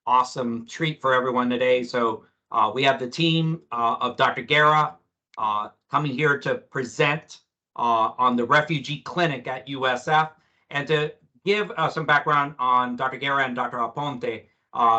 awesome treat for everyone today. So we have the team of Dr. Guerra coming here to present on the Refugee Clinic at USF, and to give some background on Dr. Guerra and Dr. Aponte.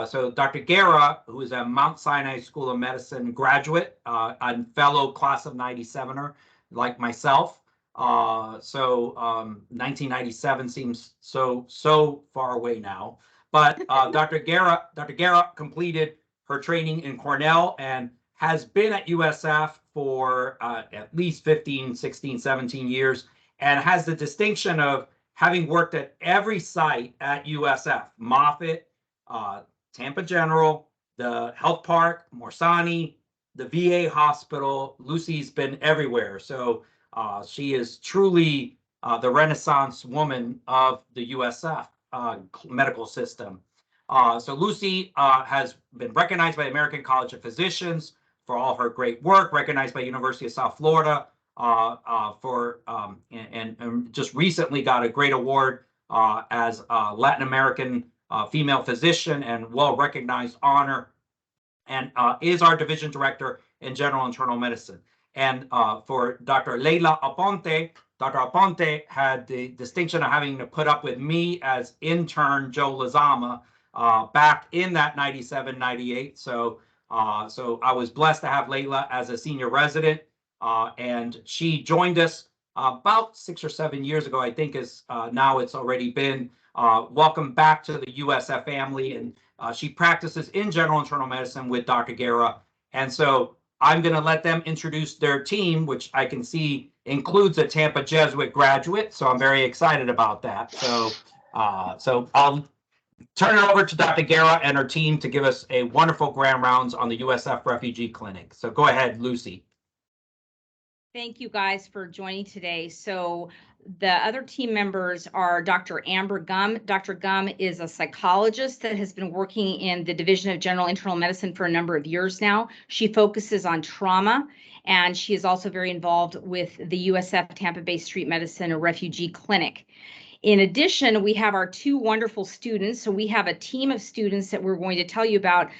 So Dr. Guerra, who is a Mount Sinai School of Medicine graduate and fellow class of 97er, like myself. 1997 seems so far away now. But Dr. Guerra completed her training in Cornell and has been at USF for at least 15, 16, 17 years, and has the distinction of having worked at every site at USF: Moffitt, Tampa General, the Health Park, Morsani, the VA hospital. Lucy's been everywhere. So she is truly the Renaissance woman of the USF medical system. So Lucy has been recognized by the American College of Physicians for all her great work, recognized by University of South Florida and just recently got a great award as a Latin American female physician and well-recognized honor, and is our division director in general internal medicine. And for Dr. Leila Aponte, Dr. Aponte had the distinction of having to put up with me as intern Joe Lazama back in that 97, 98. So I was blessed to have Leila as a senior resident, and she joined us about 6 or 7 years ago, I think. Is now it's already been. Welcome back to the USF family, and she practices in general internal medicine with Dr. Guerra. And so I'm going to let them introduce their team, which I can see includes a Tampa Jesuit graduate. So I'm very excited about that. So I'll turn it over to Dr. Guerra and her team to give us a wonderful grand rounds on the USF Refugee Clinic. So go ahead, Lucy. Thank you guys for joining today. So the other team members are Dr. Amber Gum. Dr. Gum is a psychologist that has been working in the Division of General Internal Medicine for a number of years now. She focuses on trauma, and she is also very involved with the USF Tampa Bay Street Medicine Refugee Clinic. In addition, we have our two wonderful students. So we have a team of students that we're going to tell you about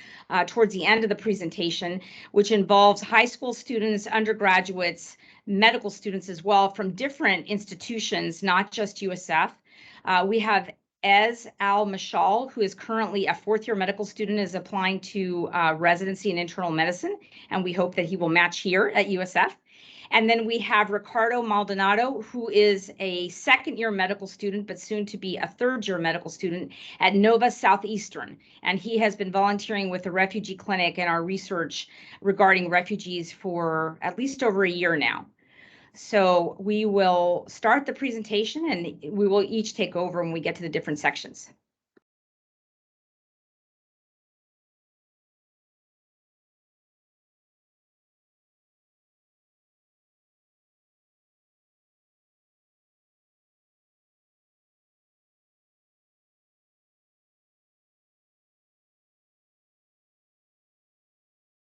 towards the end of the presentation, which involves high school students, undergraduates, medical students as well from different institutions, not just USF. We have Ez Al-Mashal, who is currently a fourth-year medical student, is applying to residency in internal medicine, and we hope that he will match here at USF. And then we have Ricardo Maldonado, who is a second-year medical student, but soon to be a third-year medical student at Nova Southeastern. And he has been volunteering with the Refugee Clinic and our research regarding refugees for at least over a year now. So we will start the presentation, and we will each take over when we get to the different sections.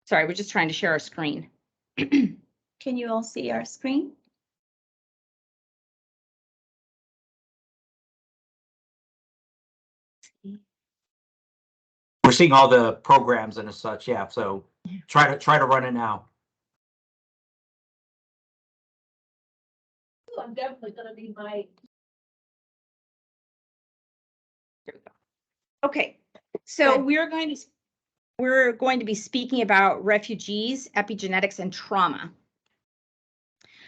Sorry, we're just trying to share our screen. Can you all see our screen? We're seeing all the programs and such, yeah. So try to run it now. I'm definitely going to be my. Okay, so we're going to be speaking about refugees, epigenetics, and trauma.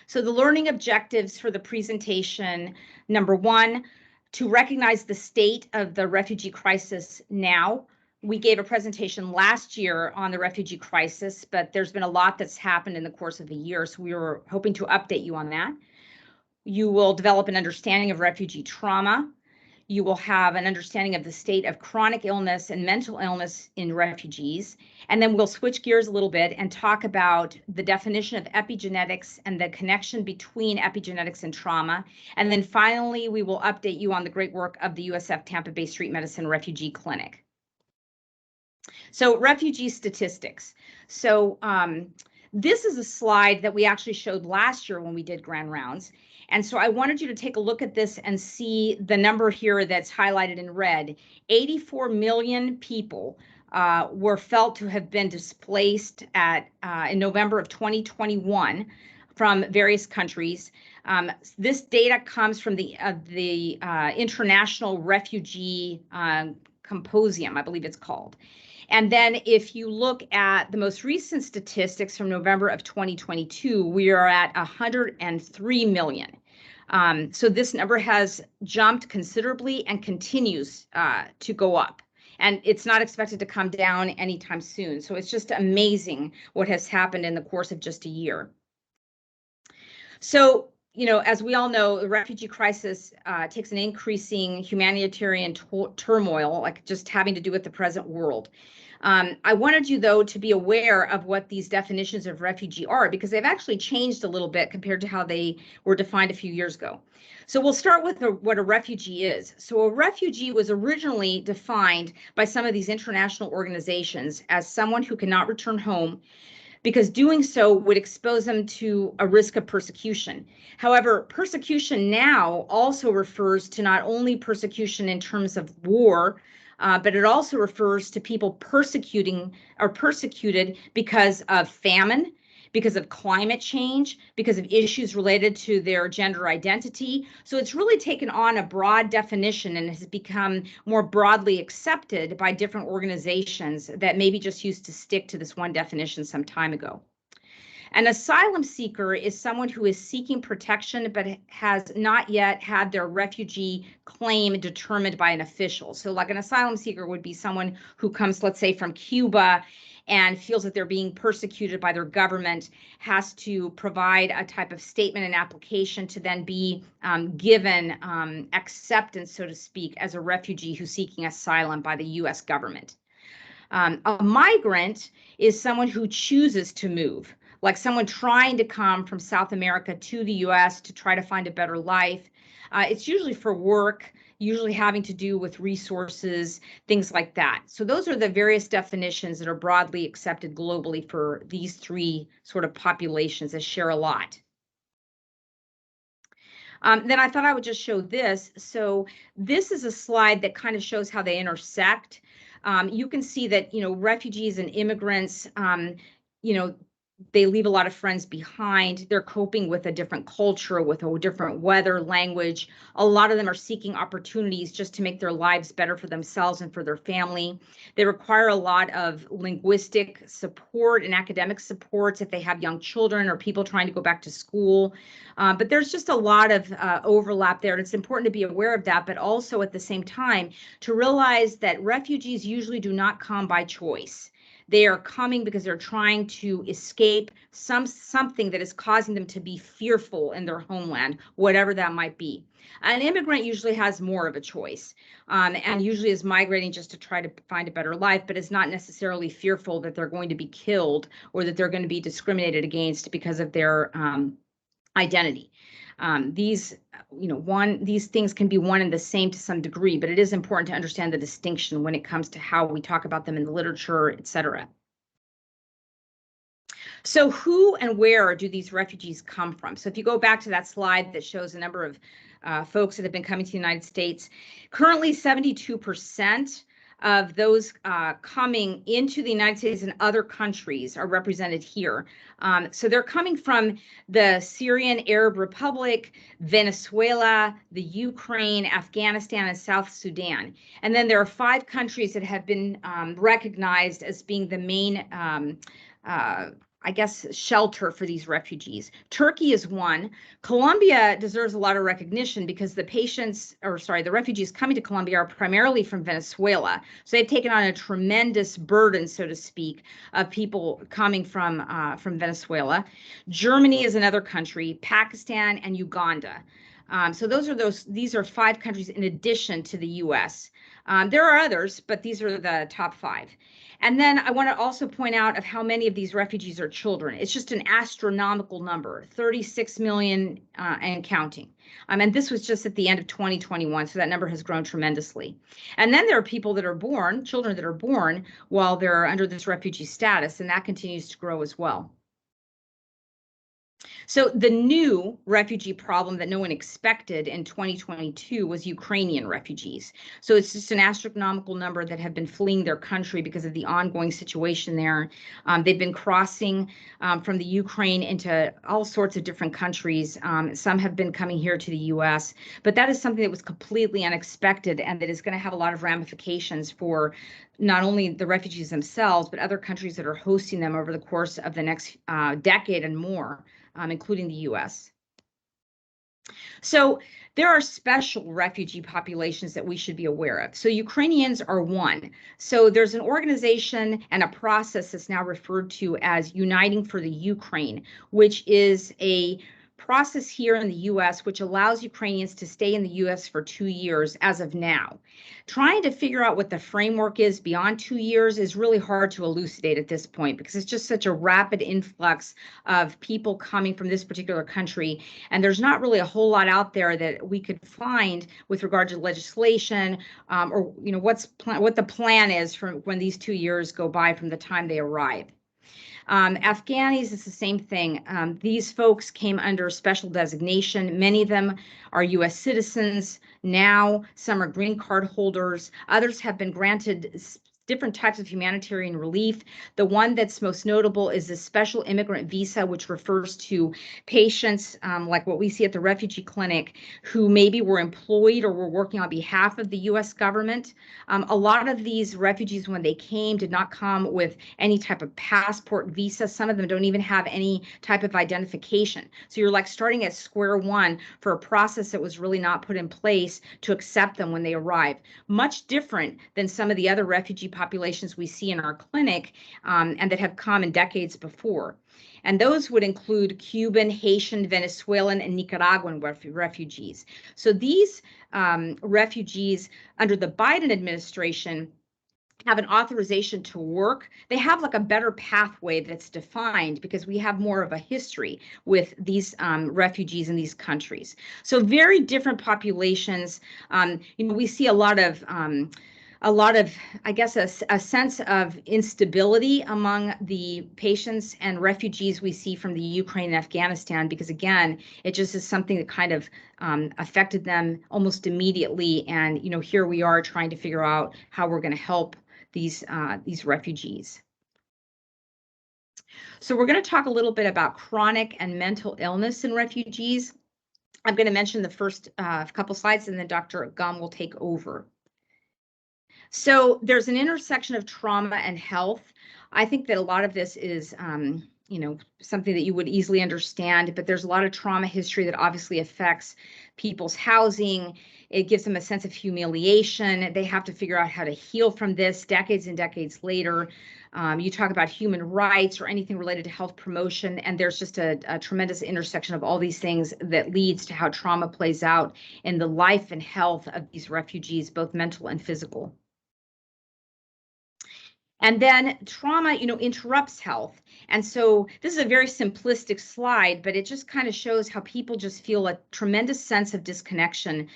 So the learning objectives for the presentation: number one, to recognize the state of the refugee crisis now. We gave a presentation last year on the refugee crisis, but there's been a lot that's happened in the course of the year, so we were hoping to update you on that. You will develop an understanding of refugee trauma. You will have an understanding of the state of chronic illness and mental illness in refugees. And then we'll switch gears a little bit and talk about the definition of epigenetics and the connection between epigenetics and trauma. And then finally, we will update you on the great work of the USF Tampa Bay Street Medicine Refugee Clinic. So refugee statistics. So this is a slide that we actually showed last year when we did grand rounds. And so I wanted you to take a look at this and see the number here that's highlighted in red. 84 million people were felt to have been displaced in November of 2021 from various countries. This data comes from the International Refugee Symposium, I believe it's called. And then if you look at the most recent statistics from November of 2022, we are at 103 million. So this number has jumped considerably and continues to go up. And it's not expected to come down anytime soon. So it's just amazing what has happened in the course of just a year. So, you know, as we all know, the refugee crisis takes an increasing humanitarian turmoil, like just having to do with the present world. I wanted you, though, to be aware of what these definitions of refugee are, because they've actually changed a little bit compared to how they were defined a few years ago. So we'll start with what a refugee is. So a refugee was originally defined by some of these international organizations as someone who cannot return home, because doing so would expose them to a risk of persecution. However, persecution now also refers to not only persecution in terms of war, but it also refers to people persecuted because of famine, because of climate change, because of issues related to their gender identity. So it's really taken on a broad definition and has become more broadly accepted by different organizations that maybe just used to stick to this one definition some time ago. An asylum seeker is someone who is seeking protection but has not yet had their refugee claim determined by an official. So like an asylum seeker would be someone who comes, let's say, from Cuba and feels that they're being persecuted by their government, has to provide a type of statement and application to then be given acceptance, so to speak, as a refugee who's seeking asylum by the US government. A migrant is someone who chooses to move, like someone trying to come from South America to the US to try to find a better life. It's usually for work, usually having to do with resources, things like that. So those are the various definitions that are broadly accepted globally for these three sort of populations that share a lot. Then I thought I would just show this. So this is a slide that kind of shows how they intersect. You can see that, you know, refugees and immigrants, you know, they leave a lot of friends behind. They're coping with a different culture, with a different weather, language. A lot of them are seeking opportunities just to make their lives better for themselves and for their family. They require a lot of linguistic support and academic supports if they have young children or people trying to go back to school. But there's just a lot of overlap there, and it's important to be aware of that, but also at the same time to realize that refugees usually do not come by choice. They are coming because they're trying to escape something that is causing them to be fearful in their homeland, whatever that might be. An immigrant usually has more of a choice and usually is migrating just to try to find a better life, but is not necessarily fearful that they're going to be killed or that they're going to be discriminated against because of their identity. These things can be one and the same to some degree, but it is important to understand the distinction when it comes to how we talk about them in the literature, et cetera. So who and where do these refugees come from? So if you go back to that slide that shows the number of folks that have been coming to the United States, currently 72% of those coming into the United States and other countries are represented here. So they're coming from the Syrian Arab Republic, Venezuela, the Ukraine, Afghanistan, and South Sudan. And then there are 5 countries that have been recognized as being the main shelter for these refugees. Turkey is one. Colombia deserves a lot of recognition because the refugees coming to Colombia are primarily from Venezuela. So they've taken on a tremendous burden, so to speak, of people coming from Venezuela. Germany is another country, Pakistan and Uganda. So these are 5 countries in addition to the US. There are others, but these are the top 5. And then I want to also point out of how many of these refugees are children. It's just an astronomical number, 36 million and counting. And this was just at the end of 2021, so that number has grown tremendously. And then there are people that are born, children that are born while they're under this refugee status, and that continues to grow as well. So the new refugee problem that no one expected in 2022 was Ukrainian refugees. So it's just an astronomical number that have been fleeing their country because of the ongoing situation there. They've been crossing from the Ukraine into all sorts of different countries. Some have been coming here to the US, but that is something that was completely unexpected and that is going to have a lot of ramifications for not only the refugees themselves, but other countries that are hosting them over the course of the next decade and more. Including the US. So there are special refugee populations that we should be aware of. So Ukrainians are one. So there's an organization and a process that's now referred to as Uniting for the Ukraine, which is a process here in the US which allows Ukrainians to stay in the US for 2 years as of now. Trying to figure out what the framework is beyond 2 years is really hard to elucidate at this point because it's just such a rapid influx of people coming from this particular country. And there's not really a whole lot out there that we could find with regard to legislation or what the plan is for when these 2 years go by from the time they arrive. Afghanis, it's the same thing. These folks came under special designation. Many of them are US citizens now. Some are green card holders. Others have been granted different types of humanitarian relief. The one that's most notable is the special immigrant visa, which refers to patients like what we see at the refugee clinic who maybe were employed or were working on behalf of the US government. A lot of these refugees, when they came, did not come with any type of passport, visa. Some of them don't even have any type of identification. So you're like starting at square one for a process that was really not put in place to accept them when they arrive. Much different than some of the other refugee populations we see in our clinic and that have come in decades before. And those would include Cuban, Haitian, Venezuelan, and Nicaraguan refugees. So these refugees under the Biden administration have an authorization to work. They have like a better pathway that's defined because we have more of a history with these refugees in these countries. So very different populations. We see a lot of, I guess, a sense of instability among the patients and refugees we see from the Ukraine and Afghanistan, because again, it just is something that kind of affected them almost immediately. And, here we are trying to figure out how we're going to help these refugees. So we're going to talk a little bit about chronic and mental illness in refugees. I'm going to mention the first couple slides, and then Dr. Gum will take over. So there's an intersection of trauma and health. I think that a lot of this is, something that you would easily understand, but there's a lot of trauma history that obviously affects people's housing. It gives them a sense of humiliation. They have to figure out how to heal from this decades and decades later. You talk about human rights or anything related to health promotion, and there's just a tremendous intersection of all these things that leads to how trauma plays out in the life and health of these refugees, both mental and physical. And then trauma, interrupts health. And so this is a very simplistic slide, but it just kind of shows how people just feel a tremendous sense of disconnection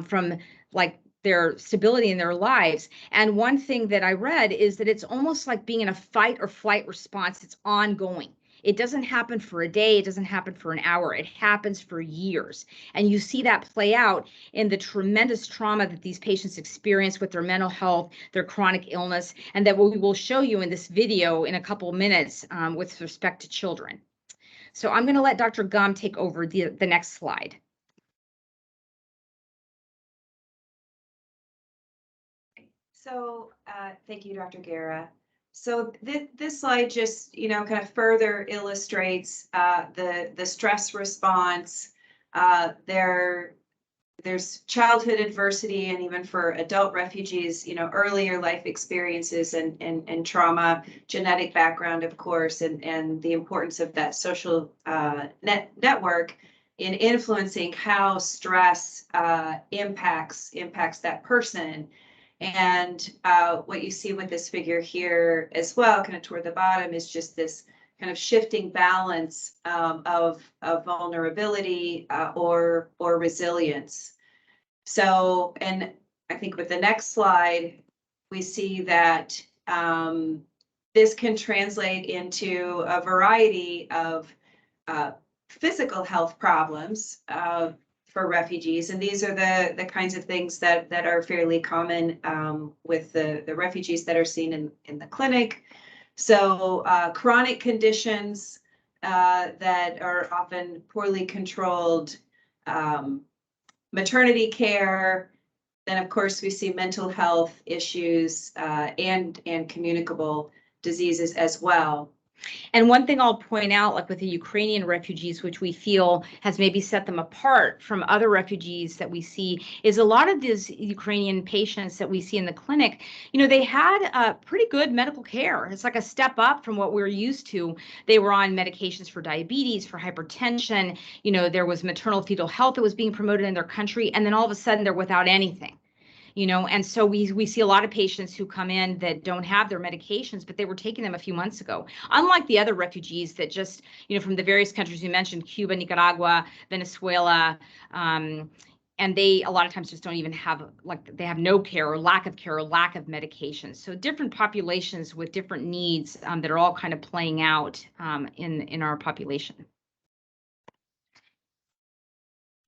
from like their stability in their lives. And one thing that I read is that it's almost like being in a fight or flight response. It's ongoing. It doesn't happen for a day. It doesn't happen for an hour. It happens for years. And you see that play out in the tremendous trauma that these patients experience with their mental health, their chronic illness, and that we will show you in this video in a couple of minutes with respect to children. So I'm going to let Dr. Gum take over the next slide. So thank you, Dr. Guerra. So this slide just, kind of further illustrates the stress response. There's childhood adversity, and even for adult refugees, earlier life experiences and trauma, genetic background, of course, and the importance of that social network in influencing how stress impacts that person. And what you see with this figure here as well, kind of toward the bottom, is just this kind of shifting balance of vulnerability or resilience. So, and I think with the next slide, we see that this can translate into a variety of physical health problems for refugees, and these are the kinds of things that are fairly common with the refugees that are seen in the clinic. So chronic conditions that are often poorly controlled, maternity care. Then, of course, we see mental health issues and communicable diseases as well. And one thing I'll point out, like with the Ukrainian refugees, which we feel has maybe set them apart from other refugees that we see, is a lot of these Ukrainian patients that we see in the clinic, you know, they had pretty good medical care. It's like a step up from what we're used to. They were on medications for diabetes, for hypertension. You know, there was maternal fetal health that was being promoted in their country. And then all of a sudden they're without anything. You know, and so we see a lot of patients who come in that don't have their medications, but they were taking them a few months ago. Unlike the other refugees that just, you know, from the various countries you mentioned, Cuba, Nicaragua, Venezuela, and they a lot of times just don't even have, like, they have no care or lack of medications. So different populations with different needs that are all kind of playing out in our population.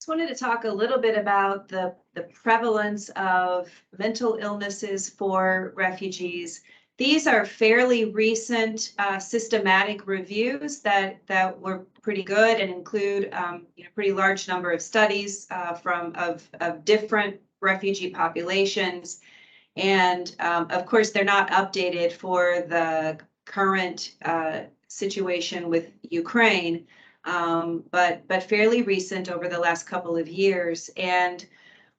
Just wanted to talk a little bit about the prevalence of mental illnesses for refugees. These are fairly recent systematic reviews that were pretty good and include you know, pretty large number of studies of different refugee populations. And of course, they're not updated for the current situation with Ukraine. But fairly recent over the last couple of years. And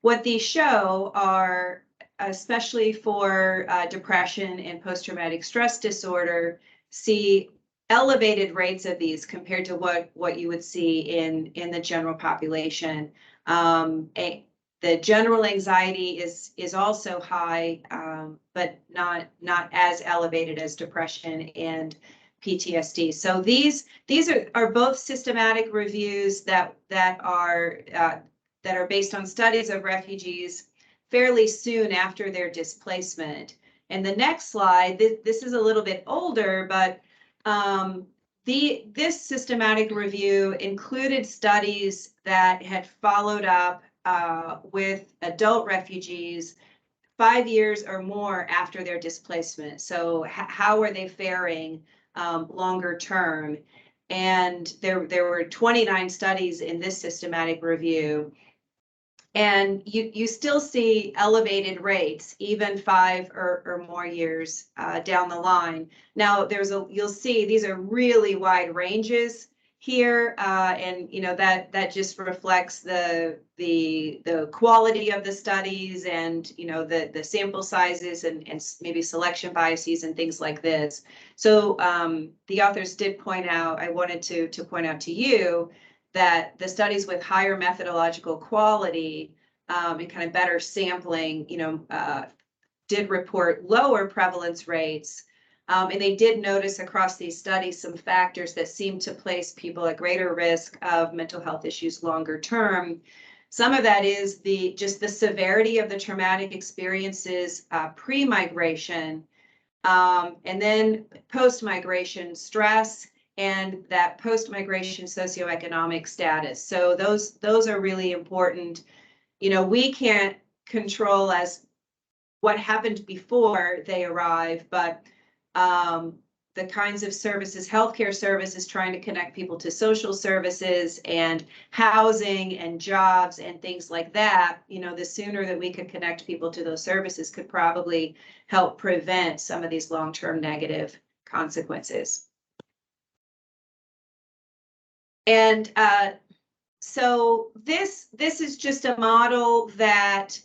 what these show are, especially for depression and post-traumatic stress disorder, see elevated rates of these compared to what you would see in the general population. The general anxiety is also high, but not as elevated as depression and PTSD. So these are both systematic reviews that are based on studies of refugees fairly soon after their displacement. And the next slide, this is a little bit older, but this systematic review included studies that had followed up with adult refugees 5 years or more after their displacement. So how are they faring longer term? And there were 29 studies in this systematic review. And you still see elevated rates, even 5 or more years down the line. Now you'll see these are really wide ranges here, and you know that just reflects the quality of the studies and you know the sample sizes and maybe selection biases and things like this. So the authors did point out, I wanted to point out to you that the studies with higher methodological quality and kind of better sampling, you know, did report lower prevalence rates. And they did notice across these studies some factors that seem to place people at greater risk of mental health issues longer term. Some of that is just the severity of the traumatic experiences pre-migration, and then post-migration stress and that post-migration socioeconomic status. So those are really important. You know, we can't control as what happened before they arrive, but the kinds of services, healthcare services, trying to connect people to social services and housing and jobs and things like that, you know, the sooner that we could connect people to those services could probably help prevent some of these long-term negative consequences. And so this is just a model that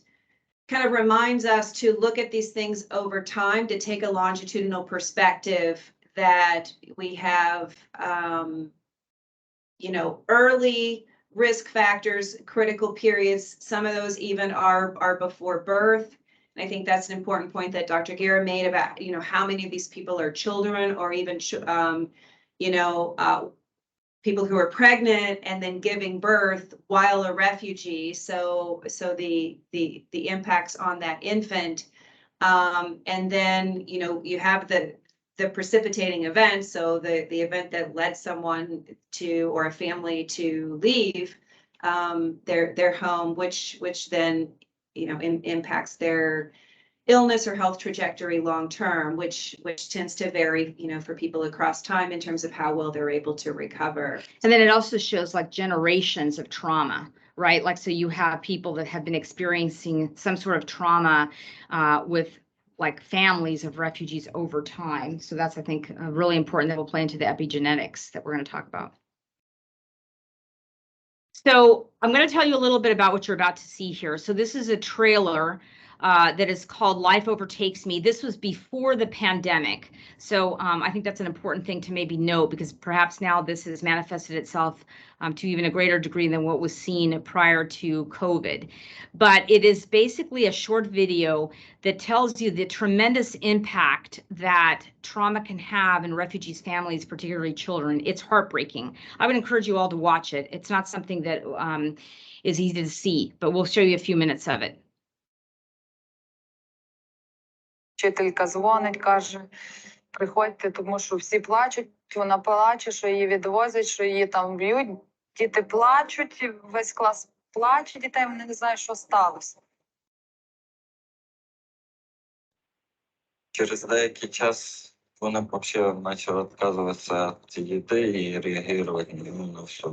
kind of reminds us to look at these things over time, to take a longitudinal perspective, that we have, you know, early risk factors, critical periods. Some of those even are before birth. And I think that's an important point that Dr. Guerra made about, you know, how many of these people are children or even, you know, people who are pregnant and then giving birth while a refugee. So the impacts on that infant. And then, you know, you have the precipitating event, so the event that led someone to, or a family to leave their home, which then, you know, impacts their illness or health trajectory long term, which tends to vary, you know, for people across time in terms of how well they're able to recover. And then it also shows like generations of trauma, right? Like, so you have people that have been experiencing some sort of trauma with like families of refugees over time. So that's, I think, really important, that will play into the epigenetics that we're going to talk about. So I'm going to tell you a little bit about what you're about to see here. So this is a trailer that is called Life Overtakes Me. This was before the pandemic. So I think that's an important thing to maybe note, because perhaps now this has manifested itself to even a greater degree than what was seen prior to COVID. But it is basically a short video that tells you the tremendous impact that trauma can have in refugees' families, particularly children. It's heartbreaking. I would encourage you all to watch it. It's not something that is easy to see, but we'll show you a few minutes of it. Вчителька дзвонить, каже, приходьте, тому що всі плачуть, вона плаче, що її відвозять, що її там б'ють. Діти плачуть, весь клас плаче, дітей, вони не знають, що сталося. Через деякий час вона взагалі почала відказуватися від дітей і реагувати на все.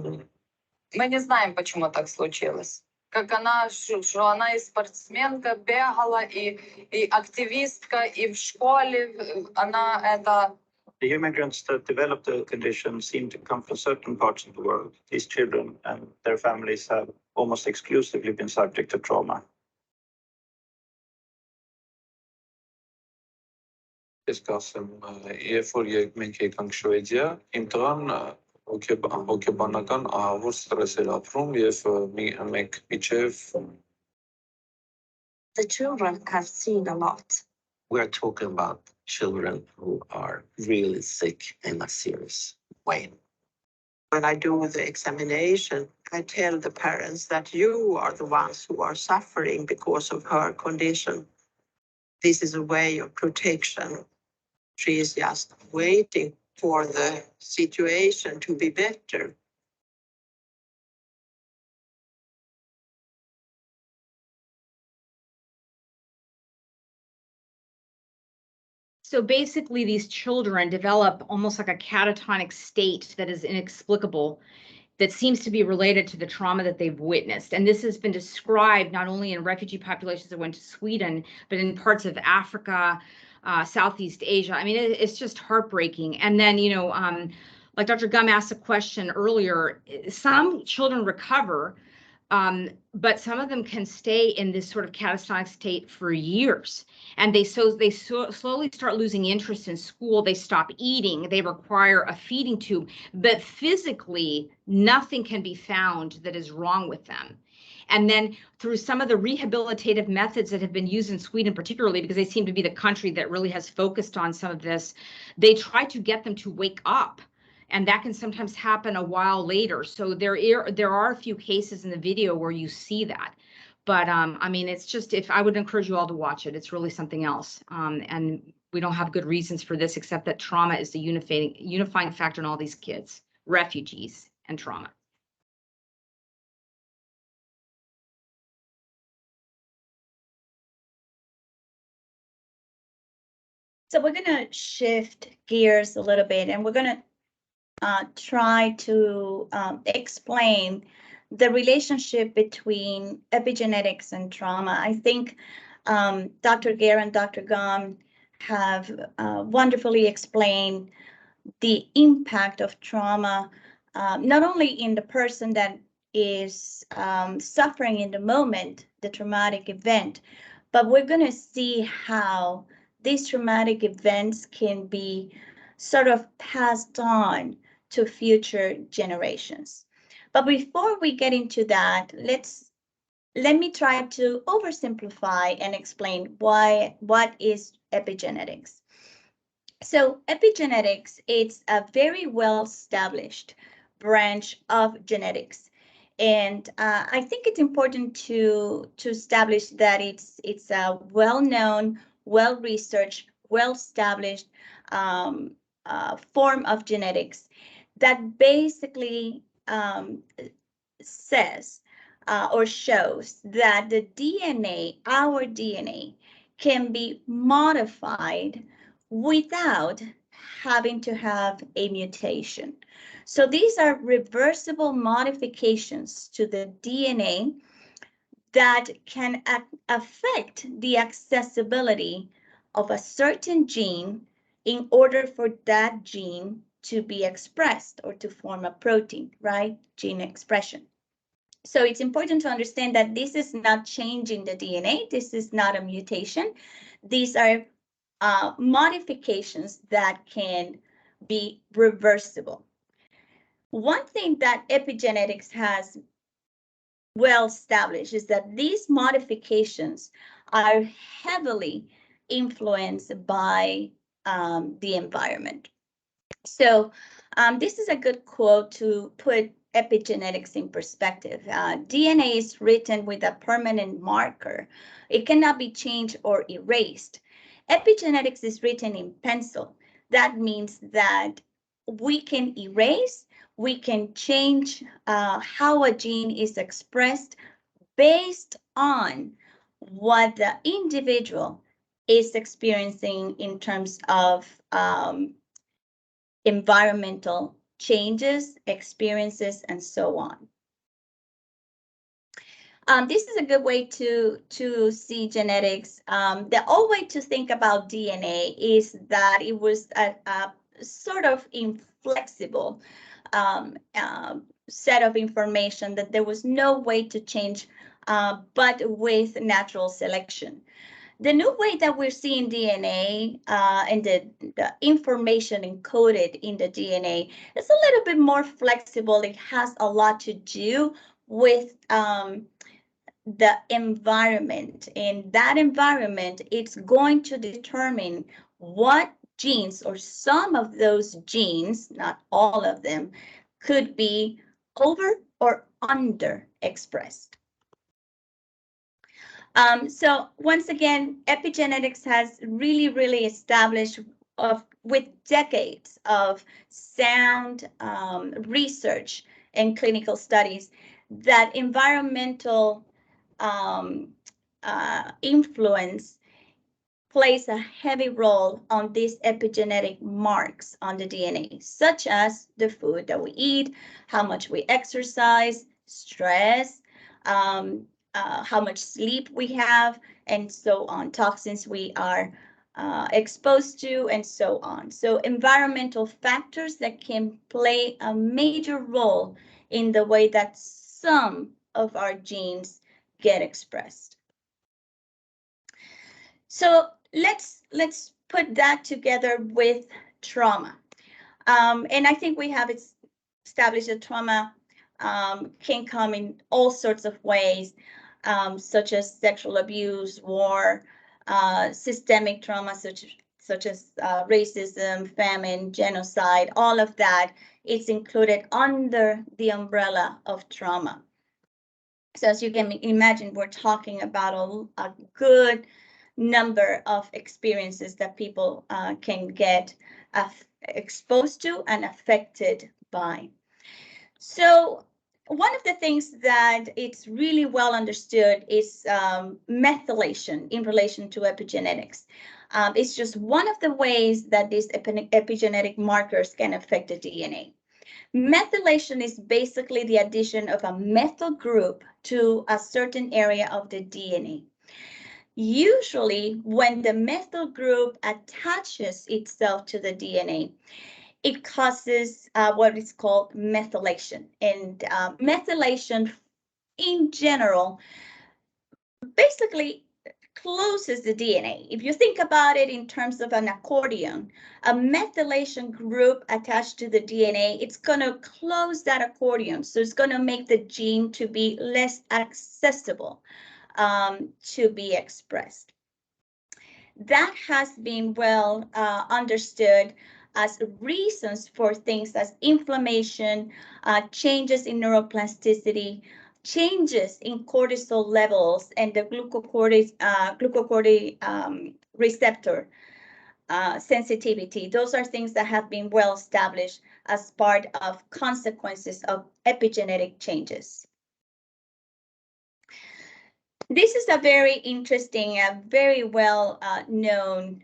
Мы не знаем, почему так случилось. Как она, что она и спортсменка, бегала, и активистка, и в школе она это... The immigrants that develop the condition seem to come from certain parts of the world. These children and their families have almost exclusively been subject to trauma. Jeg forrige mye gang Sverige, imtihan okubanakan avur stressel aprum jef mek bichef. The children have seen a lot. We're talking about children who are really sick in a serious way. When I do the examination, I tell the parents that you are the ones who are suffering because of her condition. This is a way of protection. She is just waiting for the situation to be better. So basically, these children develop almost like a catatonic state that is inexplicable, that seems to be related to the trauma that they've witnessed. And this has been described not only in refugee populations that went to Sweden, but in parts of Africa, Southeast Asia. I mean, it's just heartbreaking. And then, you know, like Dr. Gum asked a question earlier, some children recover, but some of them can stay in this sort of catatonic state for years. And they slowly start losing interest in school. They stop eating. They require a feeding tube. But physically, nothing can be found that is wrong with them. And then through some of the rehabilitative methods that have been used in Sweden, particularly because they seem to be the country that really has focused on some of this, they try to get them to wake up. And that can sometimes happen a while later. So there are a few cases in the video where you see that. But I mean, it's just, if I would encourage you all to watch it, it's really something else. And we don't have good reasons for this, except that trauma is the unifying factor in all these kids, refugees and trauma. So we're going to shift gears a little bit, and we're going to try to explain the relationship between epigenetics and trauma. I think Dr. Gare and Dr. Gum have wonderfully explained the impact of trauma, not only in the person that is suffering in the moment, the traumatic event, but we're going to see how these traumatic events can be sort of passed on to future generations. But before we get into that, let me try to oversimplify and explain what is epigenetics. So epigenetics is a very well-established branch of genetics. And I think it's important to establish that it's a well-known, well-researched, well-established form of genetics that basically says or shows that the DNA, our DNA, can be modified without having to have a mutation. So these are reversible modifications to the DNA that can affect the accessibility of a certain gene in order for that gene to be expressed or to form a protein, right? Gene expression. So it's important to understand that this is not changing the DNA. This is not a mutation. These are modifications that can be reversible. One thing that epigenetics has well established is that these modifications are heavily influenced by the environment. So this is a good quote to put epigenetics in perspective. DNA is written with a permanent marker. It cannot be changed or erased. Epigenetics is written in pencil. That means that we can erase, we can change how a gene is expressed based on what the individual is experiencing in terms of environmental changes, experiences, and so on. This is a good way to see genetics. The old way to think about DNA is that it was a sort of inflexible set of information that there was no way to change, but with natural selection. The new way that we're seeing DNA and the information encoded in the DNA is a little bit more flexible. It has a lot to do with the environment. In that environment, it's going to determine what genes or some of those genes, not all of them, could be over or under expressed. So once again, epigenetics has really established with decades of sound research and clinical studies that environmental influence plays a heavy role on these epigenetic marks on the DNA, such as the food that we eat, how much we exercise, stress, how much sleep we have, and so on, toxins we are exposed to, and so on. So environmental factors that can play a major role in the way that some of our genes get expressed. So let's put that together with trauma. And I think we have established that trauma can come in all sorts of ways, such as sexual abuse, war, systemic trauma, such as racism, famine, genocide, all of that is included under the umbrella of trauma. So as you can imagine, we're talking about a good number of experiences that people can get exposed to and affected by. So one of the things that it's really well understood is methylation in relation to epigenetics. It's just one of the ways that these epigenetic markers can affect the DNA. Methylation is basically the addition of a methyl group to a certain area of the DNA. Usually, when the methyl group attaches itself to the DNA, it causes what is called methylation. And methylation in general basically closes the DNA. If you think about it in terms of an accordion, a methylation group attached to the DNA, it's going to close that accordion. So it's going to make the gene to be less accessible to be expressed. That has been well understood as reasons for things as inflammation, changes in neuroplasticity, changes in cortisol levels and the glucocorticoid receptor sensitivity. Those are things that have been well established as part of consequences of epigenetic changes. This is a very interesting, very well known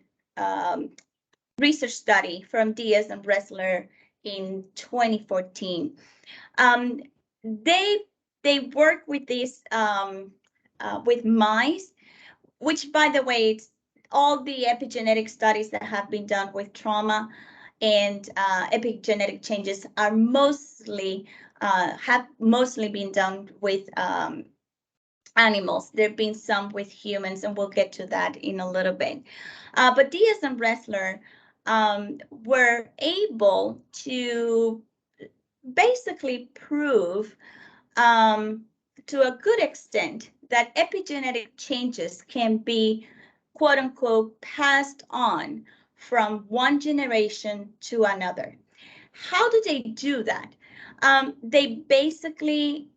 research study from Diaz and Ressler in 2014. They work with this with mice, which, by the way, it's all the epigenetic studies that have been done with trauma and epigenetic changes are have mostly been done with animals. There have been some with humans, and we'll get to that in a little bit. But Diaz and Ressler were able to basically prove to a good extent that epigenetic changes can be, quote unquote, passed on from one generation to another. How do they do that? They basically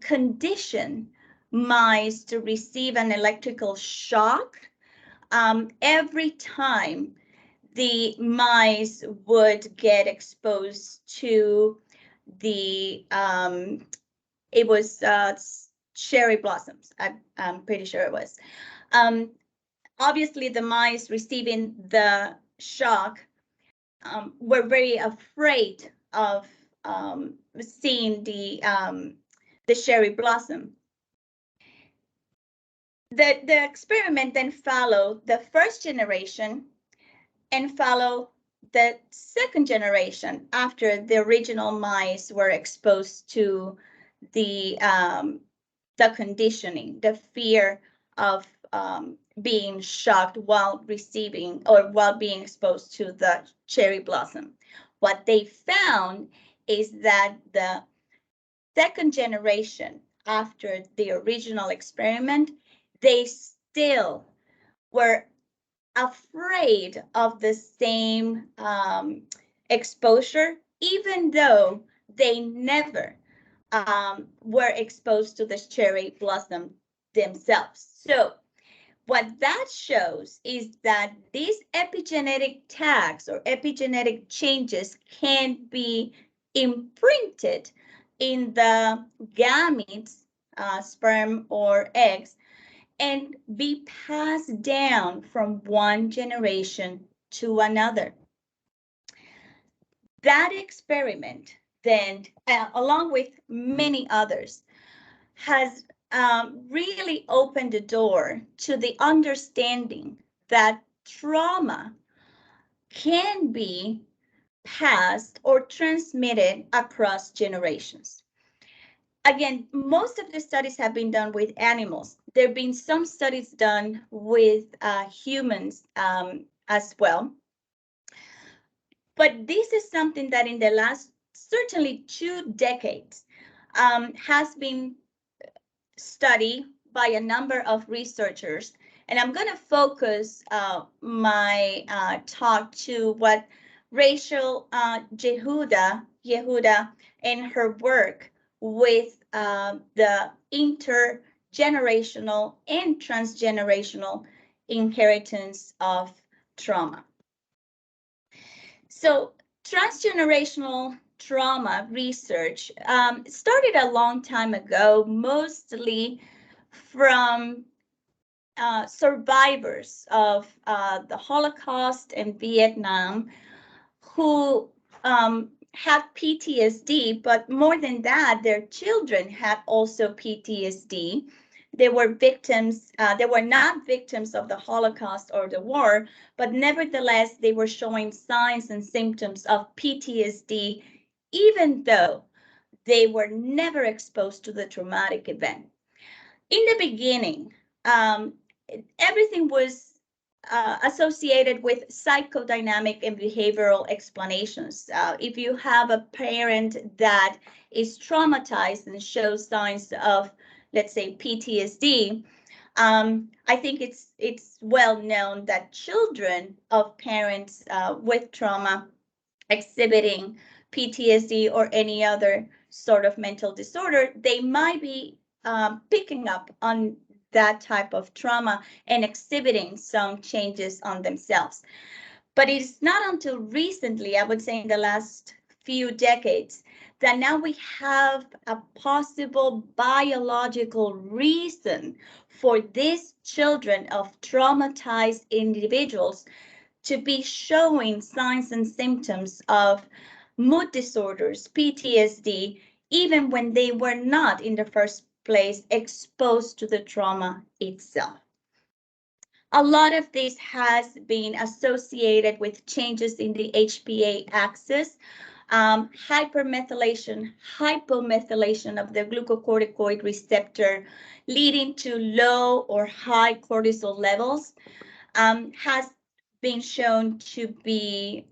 condition mice to receive an electrical shock every time the mice would get exposed to the it was cherry blossoms. I'm pretty sure it was. Obviously, the mice receiving the shock were very afraid of seeing the cherry blossom. The experiment then followed the first generation and follow the second generation after the original mice were exposed to the conditioning, the fear of being shocked while receiving or while being exposed to the cherry blossom. What they found is that the second generation after the original experiment, they still were afraid of the same exposure, even though they never were exposed to the cherry blossom themselves. So what that shows is that these epigenetic tags or epigenetic changes can be imprinted in the gametes, sperm or eggs, and be passed down from one generation to another. That experiment then, along with many others, has really opened the door to the understanding that trauma can be passed or transmitted across generations. Again, most of the studies have been done with animals. There have been some studies done with humans as well. But this is something that in the last, certainly 2 decades, has been studied by a number of researchers. And I'm going to focus my talk to what Rachel Yehuda and her work with the intergenerational and transgenerational inheritance of trauma. So transgenerational trauma research started a long time ago, mostly from survivors of the Holocaust and Vietnam who had PTSD, but more than that, their children had also PTSD. They were victims, they were not victims of the Holocaust or the war, but nevertheless, they were showing signs and symptoms of PTSD, even though they were never exposed to the traumatic event. In the beginning, everything was associated with psychodynamic and behavioral explanations. If you have a parent that is traumatized and shows signs of, let's say, PTSD, I think it's well known that children of parents with trauma exhibiting PTSD or any other sort of mental disorder, they might be picking up on that type of trauma and exhibiting some changes on themselves. But it's not until recently, I would say in the last few decades, that now we have a possible biological reason for these children of traumatized individuals to be showing signs and symptoms of mood disorders, PTSD, even when they were not in the first place exposed to the trauma itself. A lot of this has been associated with changes in the HPA axis, hypermethylation, hypomethylation of the glucocorticoid receptor, leading to low or high cortisol levels, has been shown to be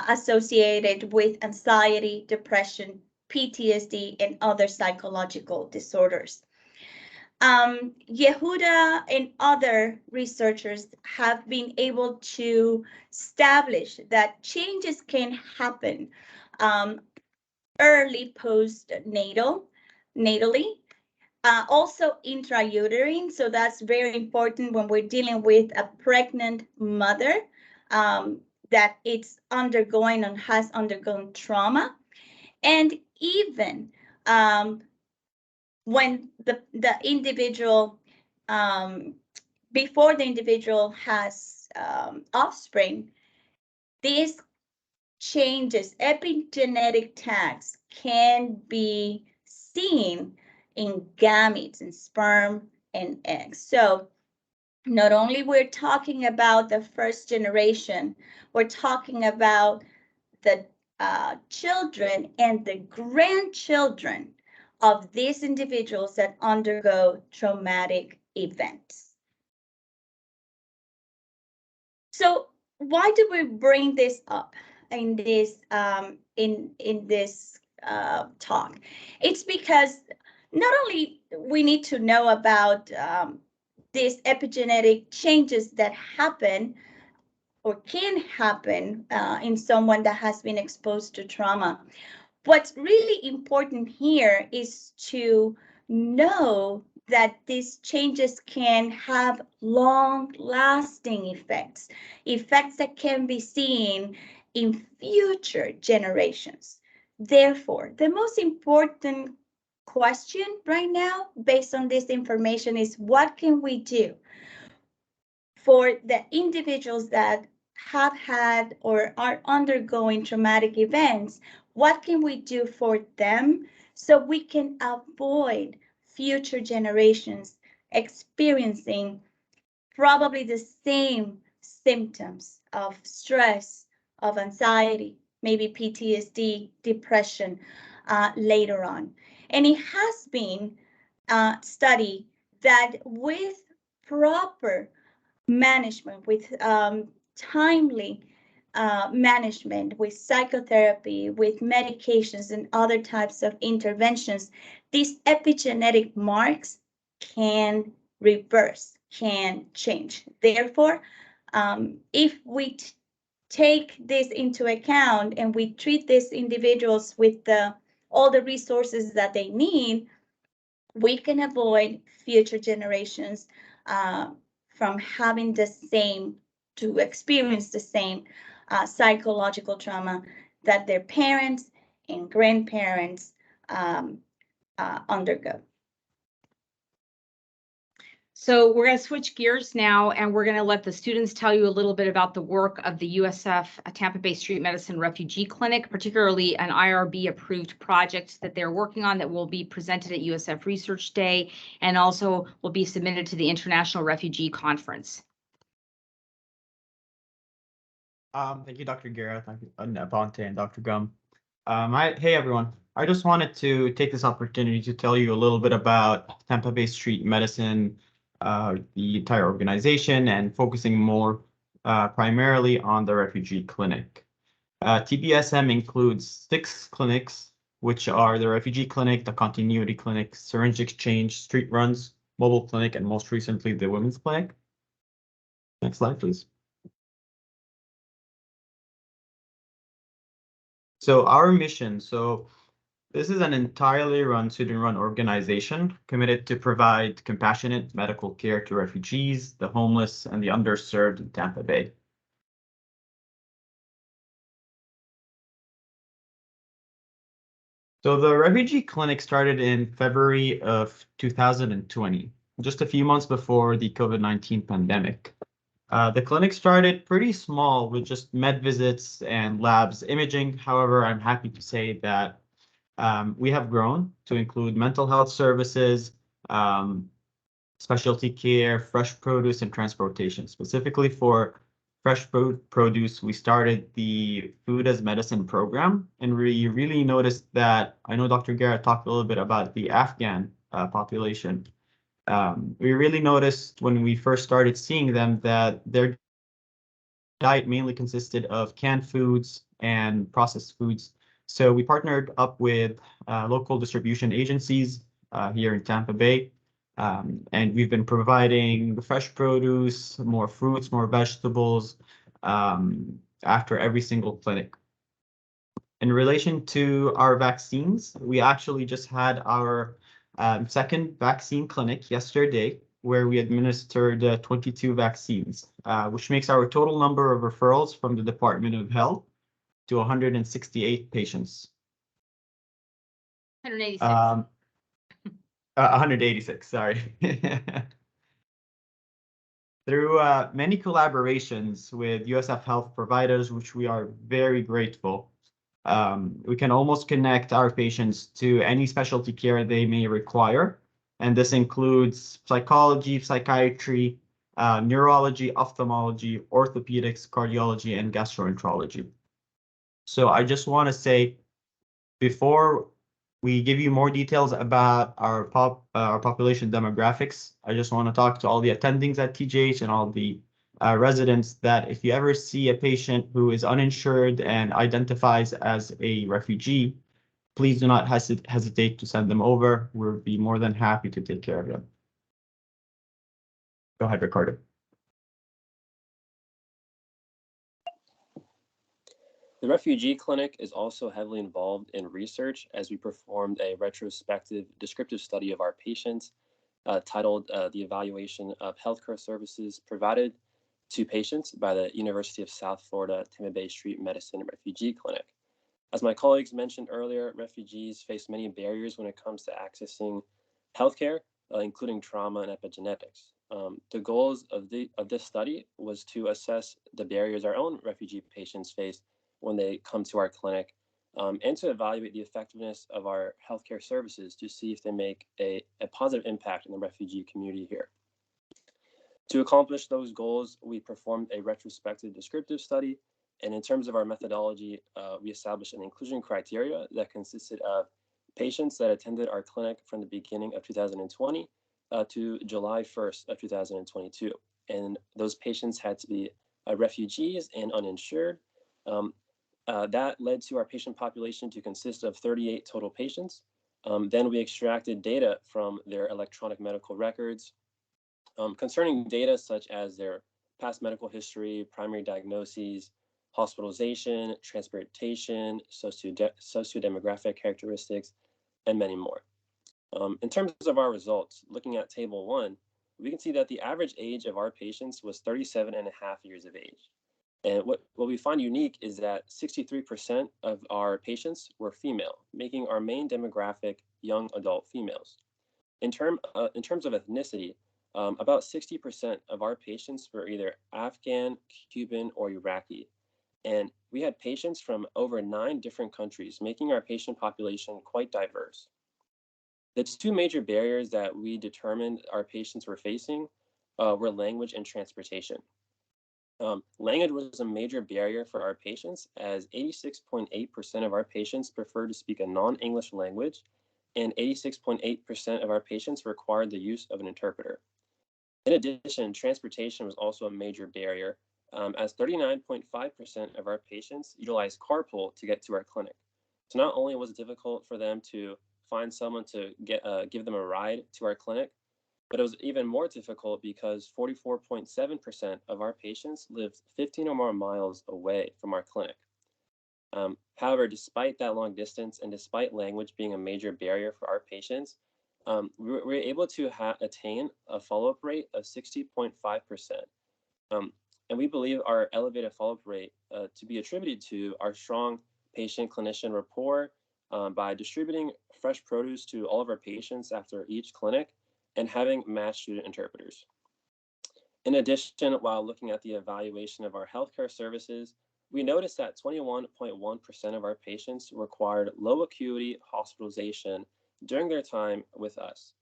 associated with anxiety, depression, PTSD, and other psychological disorders. Yehuda and other researchers have been able to establish that changes can happen early natally, also intrauterine. So that's very important when we're dealing with a pregnant mother that it's undergoing and has undergone trauma. And even when the individual, before the individual has offspring, these changes, epigenetic tags, can be seen in gametes, in sperm and eggs. So not only we're talking about the first generation, we're talking about the children and the grandchildren of these individuals that undergo traumatic events. So why do we bring this up in this talk? It's because not only we need to know about these epigenetic changes that happen or can happen in someone that has been exposed to trauma. What's really important here is to know that these changes can have long-lasting effects, effects that can be seen in future generations. Therefore, the most important question right now, based on this information, is what can we do for the individuals that have had or are undergoing traumatic events? What can we do for them so we can avoid future generations experiencing probably the same symptoms of stress, of anxiety, maybe PTSD, depression later on? And it has been studied that with proper management, with timely management, with psychotherapy, with medications and other types of interventions, these epigenetic marks can reverse, can change. Therefore, if we take this into account and we treat these individuals with all the resources that they need, we can avoid future generations from having to experience the same psychological trauma that their parents and grandparents undergo. So we're going to switch gears now, and we're going to let the students tell you a little bit about the work of the USF Tampa Bay Street Medicine Refugee Clinic, particularly an IRB approved project that they're working on that will be presented at USF Research Day and also will be submitted to the International Refugee Conference. Thank you, Dr. Guerra, thank you, Avante, and Dr. Gum. Hey, everyone. I just wanted to take this opportunity to tell you a little bit about Tampa Bay Street Medicine, the entire organization, and focusing more primarily on the refugee clinic. TBSM includes 6 clinics, which are the refugee clinic, the continuity clinic, syringe exchange, street runs, mobile clinic, and most recently the women's clinic. Next slide, please. So our mission, This is an entirely student-run organization committed to provide compassionate medical care to refugees, the homeless, and the underserved in Tampa Bay. So the refugee clinic started in February of 2020, just a few months before the COVID-19 pandemic. The clinic started pretty small with just med visits and labs imaging. However, I'm happy to say that we have grown to include mental health services, specialty care, fresh produce, and transportation. Specifically for fresh produce, we started the Food as Medicine program, and we really noticed that, I know Dr. Garrett talked a little bit about the Afghan population. We really noticed when we first started seeing them that their diet mainly consisted of canned foods and processed foods. So we partnered up with local distribution agencies here in Tampa Bay, and we've been providing the fresh produce, more fruits, more vegetables after every single clinic. In relation to our vaccines, we actually just had our second vaccine clinic yesterday, where we administered 22 vaccines, which makes our total number of referrals from the Department of Health to 168 patients. 186. 186, sorry. Through many collaborations with USF Health providers, which we are very grateful, we can almost connect our patients to any specialty care they may require. And this includes psychology, psychiatry, neurology, ophthalmology, orthopedics, cardiology, and gastroenterology. So I just want to say, before we give you more details about our population demographics, I just want to talk to all the attendings at TGH and all the residents that if you ever see a patient who is uninsured and identifies as a refugee, please do not hesitate to send them over. We'll be more than happy to take care of them. Go ahead, Ricardo. The Refugee Clinic is also heavily involved in research as we performed a retrospective descriptive study of our patients titled The Evaluation of Healthcare Services Provided to Patients by the University of South Florida Tampa Bay Street Medicine Refugee Clinic. As my colleagues mentioned earlier, refugees face many barriers when it comes to accessing healthcare, including trauma and epigenetics. The goals of this study was to assess the barriers our own refugee patients face when they come to our clinic, and to evaluate the effectiveness of our healthcare services to see if they make a positive impact in the refugee community here. To accomplish those goals, we performed a retrospective descriptive study, and in terms of our methodology, we established an inclusion criteria that consisted of patients that attended our clinic from the beginning of 2020 to July 1st of 2022. And those patients had to be refugees and uninsured. That led to our patient population to consist of 38 total patients. Then we extracted data from their electronic medical records concerning data such as their past medical history, primary diagnoses, hospitalization, transportation, sociodemographic characteristics, and many more. In terms of our results, looking at Table 1, we can see that the average age of our patients was 37.5 years of age. And what we find unique is that 63% of our patients were female, making our main demographic young adult females. In terms of ethnicity, about 60% of our patients were either Afghan, Cuban, or Iraqi. And we had patients from over 9 different countries, making our patient population quite diverse. The two major barriers that we determined our patients were facing were language and transportation. Language was a major barrier for our patients, as 86.8% of our patients prefer to speak a non-English language, and 86.8% of our patients required the use of an interpreter. In addition, transportation was also a major barrier, as 39.5% of our patients utilized carpool to get to our clinic. So not only was it difficult for them to find someone to give them a ride to our clinic, but it was even more difficult because 44.7% of our patients lived 15 or more miles away from our clinic. However, despite that long distance and despite language being a major barrier for our patients, we were able to attain a follow-up rate of 60.5%. And we believe our elevated follow-up rate to be attributed to our strong patient-clinician rapport by distributing fresh produce to all of our patients after each clinic and having matched student interpreters. In addition, while looking at the evaluation of our healthcare services, we noticed that 21.1% of our patients required low acuity hospitalization during their time with us.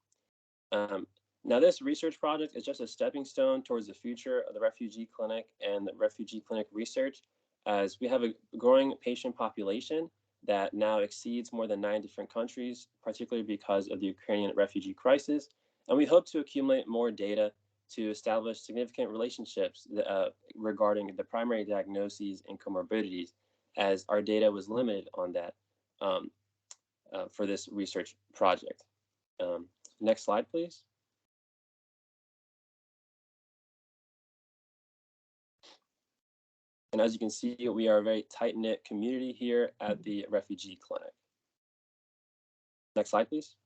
Now, this research project is just a stepping stone towards the future of the Refugee Clinic and the Refugee Clinic research, as we have a growing patient population that now exceeds more than 9 different countries, particularly because of the Ukrainian refugee crisis. And we hope to accumulate more data to establish significant relationships regarding the primary diagnoses and comorbidities, as our data was limited on that for this research project. Next slide, please. And as you can see, we are a very tight-knit community here at the Refugee Clinic. Next slide, please.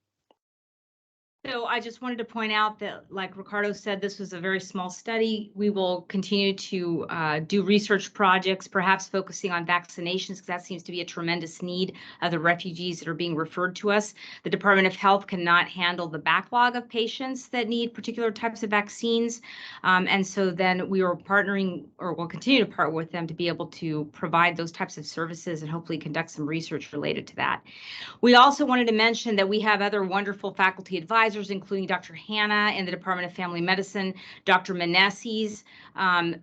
So I just wanted to point out that, like Ricardo said, this was a very small study. We will continue to do research projects, perhaps focusing on vaccinations, because that seems to be a tremendous need of the refugees that are being referred to us. The Department of Health cannot handle the backlog of patients that need particular types of vaccines. And so then we are partnering, or will continue to partner with them to be able to provide those types of services and hopefully conduct some research related to that. We also wanted to mention that we have other wonderful faculty advisors, including Dr. Hannah in the Department of Family Medicine, Dr. Manessis,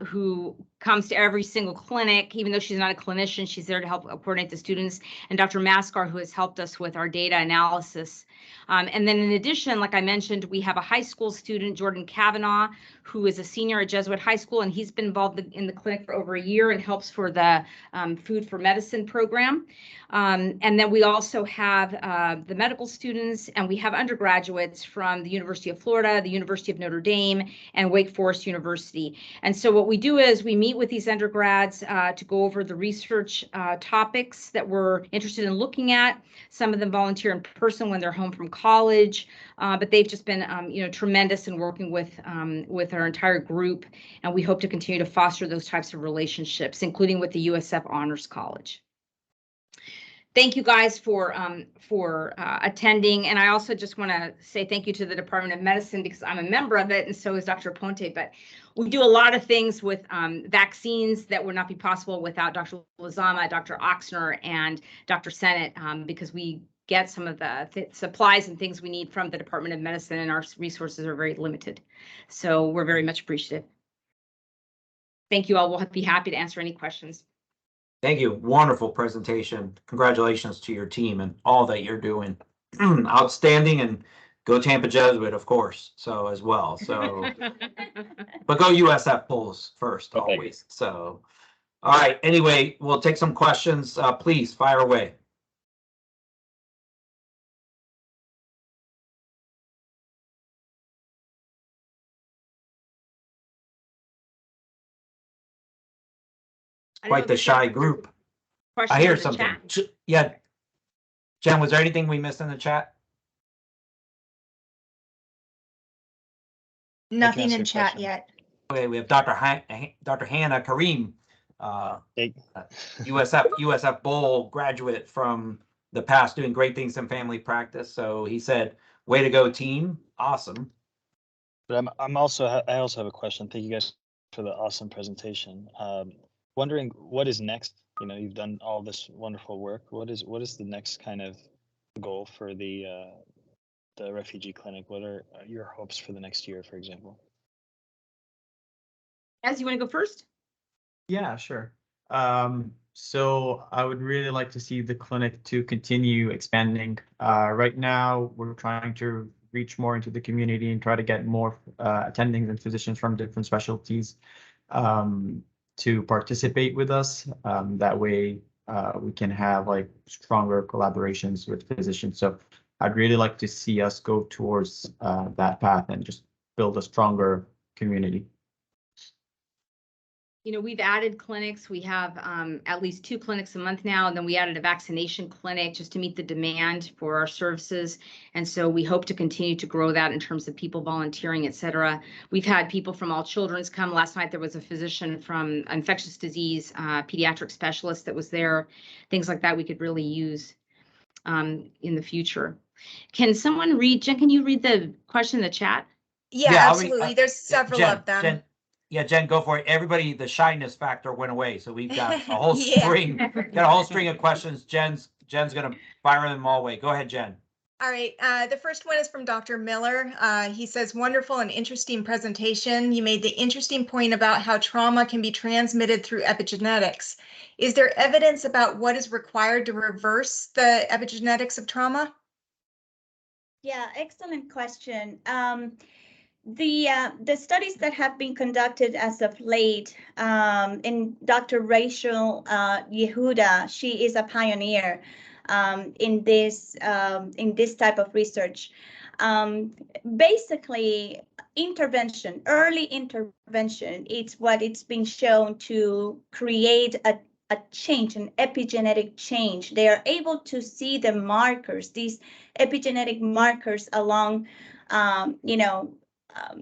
who comes to every single clinic. Even though she's not a clinician, she's there to help coordinate the students, and Dr. Maskar, who has helped us with our data analysis. And then in addition, like I mentioned, we have a high school student, Jordan Kavanaugh, who is a senior at Jesuit High School, and he's been involved in the clinic for over a year and helps for the Food for Medicine program. And then we also have the medical students, and we have undergraduates from the University of Florida, the University of Notre Dame, and Wake Forest University. And so what we do is we meet with these undergrads to go over the research topics that we're interested in looking at. Some of them volunteer in person when they're home from college, but they've just been tremendous in working with our entire group, and we hope to continue to foster those types of relationships, including with the USF Honors College. Thank you guys for attending, and I also just want to say thank you to the Department of Medicine, because I'm a member of it, and so is Dr. Ponte. But we do a lot of things with vaccines that would not be possible without Dr. Lozama, Dr. Oxner, and Dr. Sennett, because we get some of the supplies and things we need from the Department of Medicine, and our resources are very limited. So we're very much appreciative. Thank you all. We'll be happy to answer any questions. Thank you. Wonderful presentation. Congratulations to your team and all that you're doing. Outstanding, and go Tampa Jesuit, of course, so as well. So, but go USF Bulls first, always. So, all right. Anyway, we'll take some questions. Please fire away. Quite the shy group. I hear something. Yeah. Jen, was there anything we missed in the chat? Nothing in chat yet. Okay, we have Dr. Hannah Kareem, USF Bowl graduate from the past, doing great things in family practice. So he said, "Way to go, team! Awesome." But I also have a question. Thank you guys for the awesome presentation. Wondering what is next. You know, you've done all this wonderful work. What is the next kind of goal for the refugee clinic? What are your hopes for the next year, for example? Ez, you want to go first? Yeah, sure. So I would really like to see the clinic to continue expanding. Right now, we're trying to reach more into the community and try to get more attendings and physicians from different specialties to participate with us. That way, we can have like stronger collaborations with physicians. So I'd really like to see us go towards that path and just build a stronger community. you know, we've added clinics. We have at least 2 clinics a month now, and then we added a vaccination clinic just to meet the demand for our services. And so we hope to continue to grow that in terms of people volunteering, et cetera. We've had people from All Children's come. Last night there was a physician from infectious disease, pediatric specialist that was there. Things like that we could really use in the future. Can someone read, Jen, can you read the question in the chat? Yeah, Yeah, I'll read- absolutely. There's several Jen, of them. Jen, yeah, Jen, go for it. Everybody, the shyness factor went away, so we've got a whole Yeah. string, got a whole string of questions. Jen's gonna fire them all away. Go ahead, Jen. All right, the first one is from Dr. Miller. He says, wonderful and interesting presentation. You made the interesting point about how trauma can be transmitted through epigenetics. Is there evidence about what is required to reverse the epigenetics of trauma? Yeah, excellent question. The studies that have been conducted as of late, and Dr. Rachel Yehuda, she is a pioneer in this type of research. Basically, intervention, early intervention, it's what it's been shown to create a change, an epigenetic change. They are able to see the markers, these epigenetic markers along,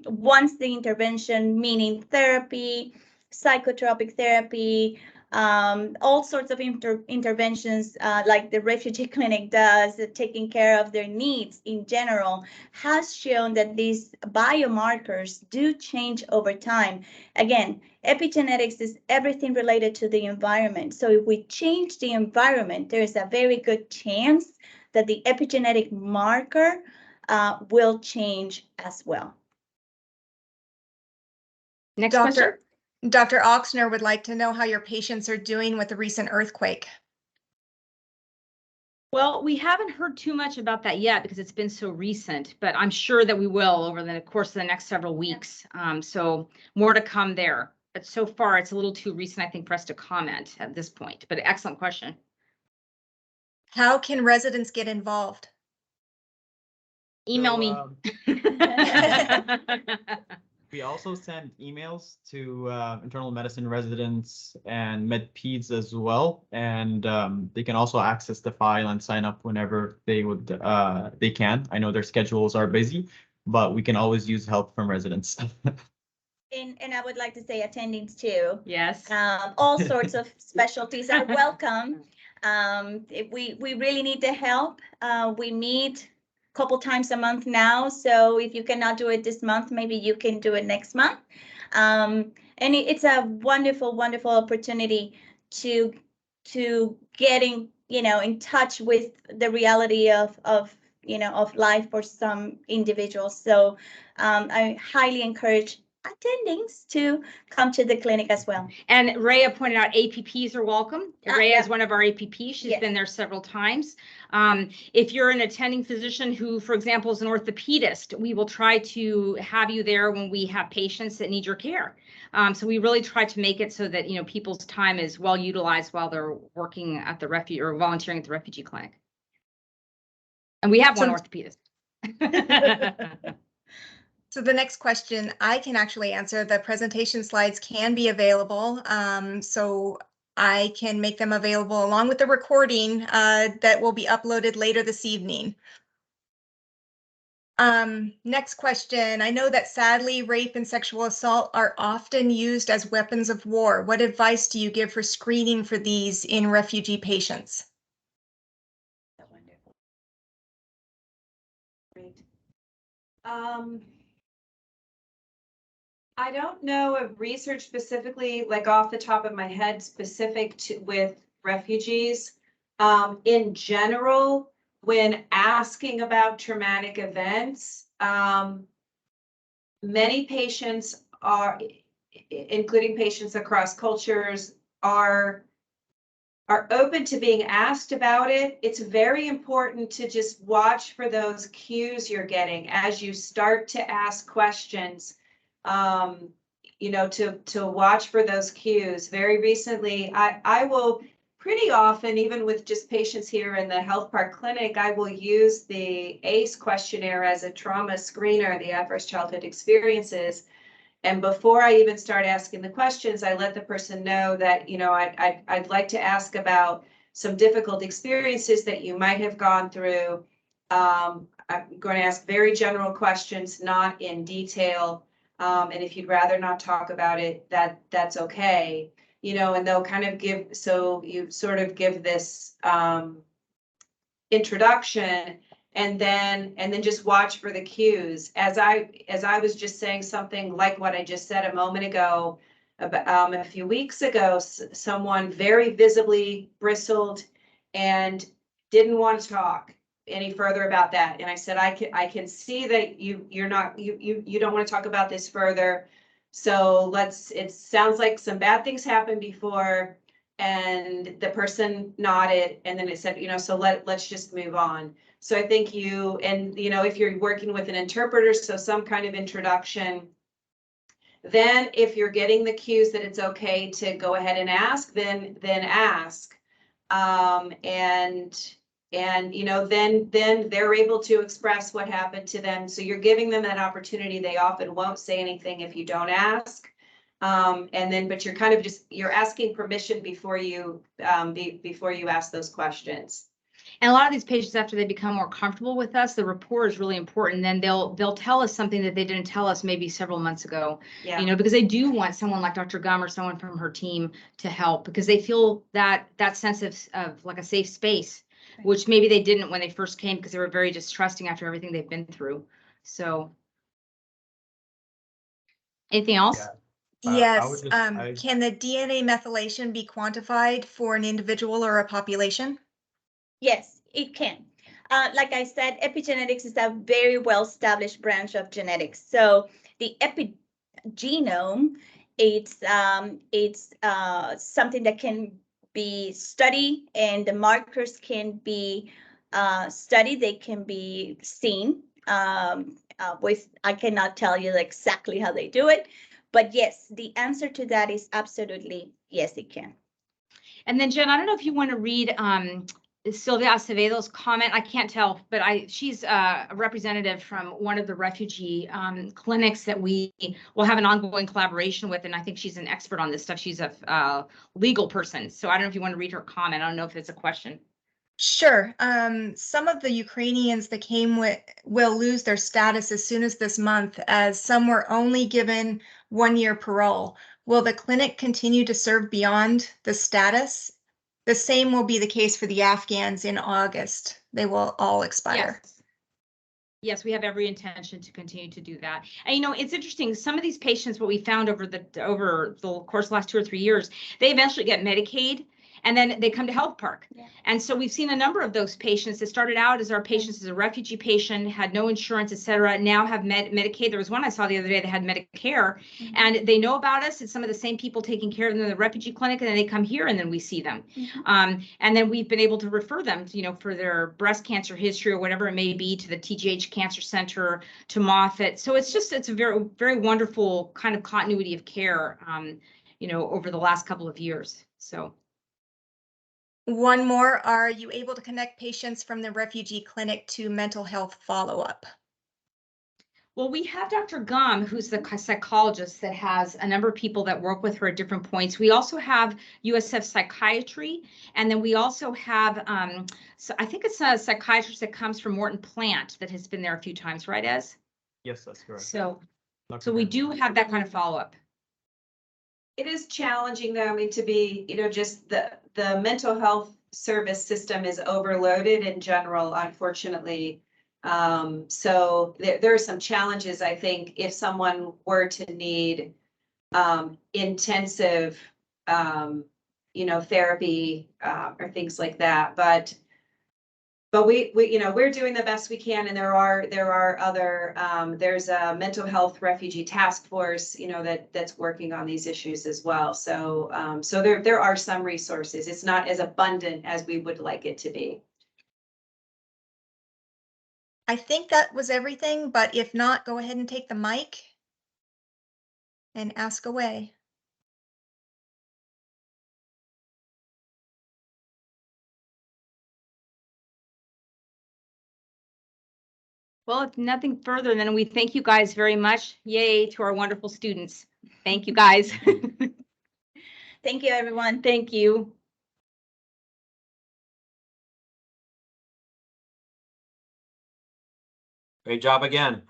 once the intervention, meaning therapy, psychotropic therapy, all sorts of interventions like the refugee clinic does, taking care of their needs in general, has shown that these biomarkers do change over time. Again, epigenetics is everything related to the environment. So if we change the environment, there is a very good chance that the epigenetic marker will change as well. Next question. Dr. Oxner would like to know how your patients are doing with the recent earthquake. Well, we haven't heard too much about that yet because it's been so recent, but I'm sure that we will over the course of the next several weeks. So more to come there. But so far, it's a little too recent, I think, for us to comment at this point. But excellent question. How can residents get involved? Email me. We also send emails to internal medicine residents and med peds as well, and they can also access the file and sign up whenever they can. I know their schedules are busy, but we can always use help from residents. And I would like to say attendings too. Yes. All sorts of specialties are welcome. We really need the help. We meet couple times a month now. So if you cannot do it this month, maybe you can do it next month. And it's a wonderful, wonderful opportunity to getting, in touch with the reality of life for some individuals. So I highly encourage attendings to come to the clinic as well. And Rhea pointed out APPs are welcome. Rhea is one of our APPs. She's Yes. been there several times. If you're an attending physician who, for example, is an orthopedist, we will try to have you there when we have patients that need your care. So we really try to make it so that, people's time is well utilized while they're working at the refugee or volunteering at the refugee clinic. And we have one orthopedist. So the next question I can actually answer. The presentation slides can be available. So I can make them available along with the recording that will be uploaded later this evening. Next question. I know that sadly, rape and sexual assault are often used as weapons of war. What advice do you give for screening for these in refugee patients? Wonderful. Great. I don't know of research specifically, like off the top of my head, specific to with refugees. In general, when asking about traumatic events, many patients are, including patients across cultures, are open to being asked about it. It's very important to just watch for those cues you're getting as you start to ask questions. To watch for those cues. Very recently, I will pretty often, even with just patients here in the Health Park Clinic, I will use the ACE questionnaire as a trauma screener, the Adverse Childhood Experiences. And before I even start asking the questions, I let the person know that, you know, I'd like to ask about some difficult experiences that you might have gone through. I'm going to ask very general questions, not in detail. And if you'd rather not talk about it, that's okay. You know, and they'll kind of give, so you sort of give this introduction, and then just watch for the cues. As I was just saying something like what I just said a moment ago, about a few weeks ago, someone very visibly bristled and didn't want to talk any further about that. And I said, I can see that you don't want to talk about this further. So it sounds like some bad things happened before. And the person nodded, and then it said, you know, so let's just move on. So I think you know, if you're working with an interpreter, so some kind of introduction. Then if you're getting the cues that it's okay to go ahead and ask, then ask. And you know, then they're able to express what happened to them. So you're giving them that opportunity. They often won't say anything if you don't ask. And then, but you're kind of you're asking permission before you ask those questions. And a lot of these patients, after they become more comfortable with us, the rapport is really important. Then they'll tell us something that they didn't tell us maybe several months ago. Yeah. You know, because they do want someone like Dr. Gum or someone from her team to help, because they feel that sense of like a safe space, which maybe they didn't when they first came, because they were very distrusting after everything they've been through. So, anything else? Yeah. Yes. Can the DNA methylation be quantified for an individual or a population? Yes, it can. Like I said, epigenetics is a very well-established branch of genetics. So the epigenome, it's something that can be studied, and the markers can be studied. They can be seen. I cannot tell you exactly how they do it, but yes, the answer to that is absolutely yes, it can. And then Jen, I don't know if you want to read Sylvia Acevedo's comment. I can't tell, but she's a representative from one of the refugee clinics that we will have an ongoing collaboration with, and I think she's an expert on this stuff. She's a legal person, so I don't know if you want to read her comment. I don't know if it's a question. Sure. Some of the Ukrainians that came will lose their status as soon as this month, as some were only given 1 year parole. Will the clinic continue to serve beyond the status? The same will be the case for the Afghans in August. They will all expire. Yes. Yes, we have every intention to continue to do that. And, you know, it's interesting. Some of these patients, what we found over the course of the last 2 or 3 years, they eventually get Medicaid, and then they come to Health Park. Yeah. And so we've seen a number of those patients that started out as our patients as a refugee patient, had no insurance, et cetera, now have Medicaid. There was one I saw the other day that had Medicare, and they know about us. It's some of the same people taking care of them in the refugee clinic, and then they come here, and then we see them. And then we've been able to refer them to, you know, for their breast cancer history or whatever it may be, to the TGH Cancer Center, to Moffitt. So it's a very, very wonderful kind of continuity of care, you know, over the last couple of years. So. One more, are you able to connect patients from the refugee clinic to mental health follow-up? Well, we have Dr. Gum, who's the psychologist that has a number of people that work with her at different points. We also have USF Psychiatry, and then we also have, so I think it's a psychiatrist that comes from Morton Plant that has been there a few times, right, Ez? Yes, that's correct. So we do have that kind of follow-up. It is challenging, though, I mean, to be, you know, just the mental health service system is overloaded in general, unfortunately. So there are some challenges, I think, if someone were to need intensive, you know, therapy or things like that. But we you know, we're doing the best we can, and there are other there's a mental health refugee task force, you know, that's working on these issues as well. So so there are some resources. It's not as abundant as we would like it to be. I think that was everything, but if not, go ahead and take the mic and ask away. Well, if nothing further, then we thank you guys very much. Yay to our wonderful students. Thank you, guys. Thank you, everyone. Thank you. Great job again.